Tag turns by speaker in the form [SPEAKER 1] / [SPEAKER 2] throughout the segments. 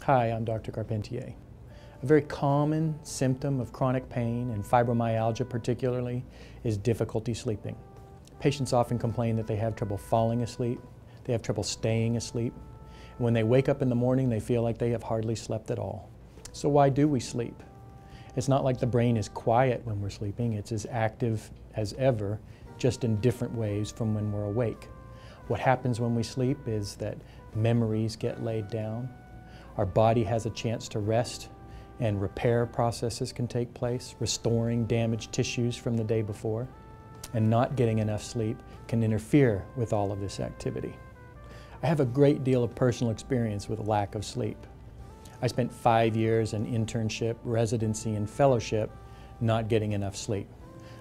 [SPEAKER 1] Hi, I'm Dr. Carpentier. A very common symptom of chronic pain, and fibromyalgia particularly, is difficulty sleeping. Patients often complain that they have trouble falling asleep, they have trouble staying asleep, and when they wake up in the morning they feel like they have hardly slept at all. So why do we sleep? It's not like the brain is quiet when we're sleeping, it's as active as ever, just in different ways from when we're awake. What happens when we sleep is that memories get laid down, our body has a chance to rest, and repair processes can take place, restoring damaged tissues from the day before. And not getting enough sleep can interfere with all of this activity. I have a great deal of personal experience with lack of sleep. I spent 5 years in internship, residency, and fellowship not getting enough sleep.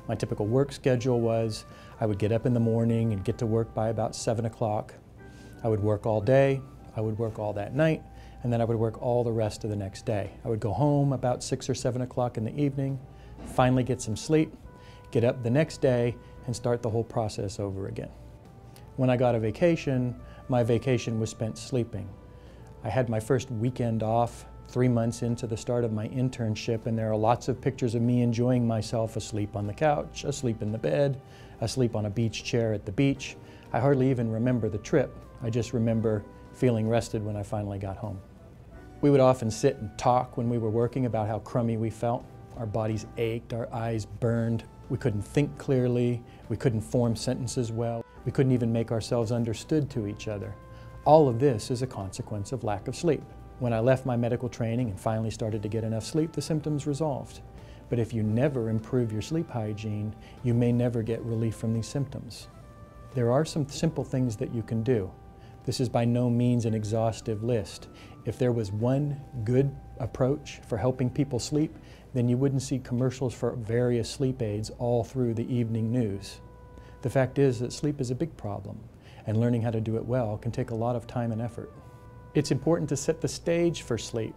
[SPEAKER 1] My typical work schedule was I would get up in the morning and get to work by about 7 o'clock. I would work all day, I would work all that night, and then I would work all the rest of the next day. I would go home about 6 or 7 o'clock in the evening, finally get some sleep, get up the next day, and start the whole process over again. When I got a vacation, my vacation was spent sleeping. I had my first weekend off 3 months into the start of my internship, and there are lots of pictures of me enjoying myself asleep on the couch, asleep in the bed, asleep on a beach chair at the beach. I hardly even remember the trip. I just remember feeling rested when I finally got home. We would often sit and talk when we were working about how crummy we felt. Our bodies ached, our eyes burned, we couldn't think clearly, we couldn't form sentences well, we couldn't even make ourselves understood to each other. All of this is a consequence of lack of sleep. When I left my medical training and finally started to get enough sleep, the symptoms resolved. But if you never improve your sleep hygiene, you may never get relief from these symptoms. There are some simple things that you can do. This is by no means an exhaustive list. If there was one good approach for helping people sleep, then you wouldn't see commercials for various sleep aids all through the evening news. The fact is that sleep is a big problem, and learning how to do it well can take a lot of time and effort. It's important to set the stage for sleep.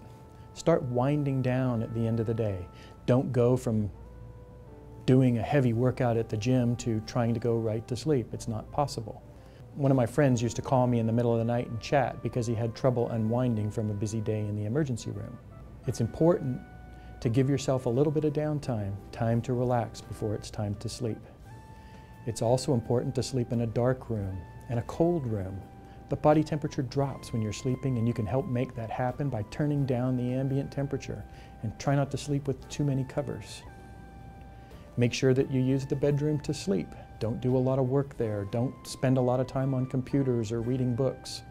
[SPEAKER 1] Start winding down at the end of the day. Don't go from doing a heavy workout at the gym to trying to go right to sleep. It's not possible. One of my friends used to call me in the middle of the night and chat because he had trouble unwinding from a busy day in the emergency room. It's important to give yourself a little bit of downtime, time to relax before it's time to sleep. It's also important to sleep in a dark room and a cold room. The body temperature drops when you're sleeping, and you can help make that happen by turning down the ambient temperature, and try not to sleep with too many covers. Make sure that you use the bedroom to sleep. Don't do a lot of work there. Don't spend a lot of time on computers or reading books.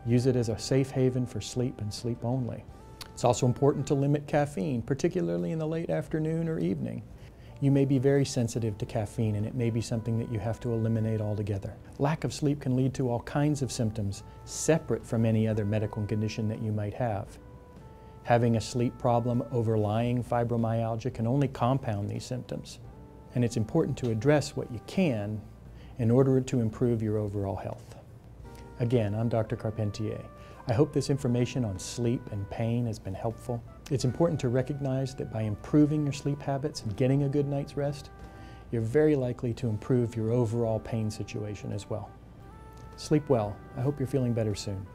[SPEAKER 1] Use it as a safe haven for sleep and sleep only. It's also important to limit caffeine, particularly in the late afternoon or evening. You may be very sensitive to caffeine, and it may be something that you have to eliminate altogether. Lack of sleep can lead to all kinds of symptoms separate from any other medical condition that you might have. Having a sleep problem overlying fibromyalgia can only compound these symptoms. And it's important to address what you can in order to improve your overall health. Again, I'm Dr. Carpentier. I hope this information on sleep and pain has been helpful. It's important to recognize that by improving your sleep habits and getting a good night's rest, you're very likely to improve your overall pain situation as well. Sleep well. I hope you're feeling better soon.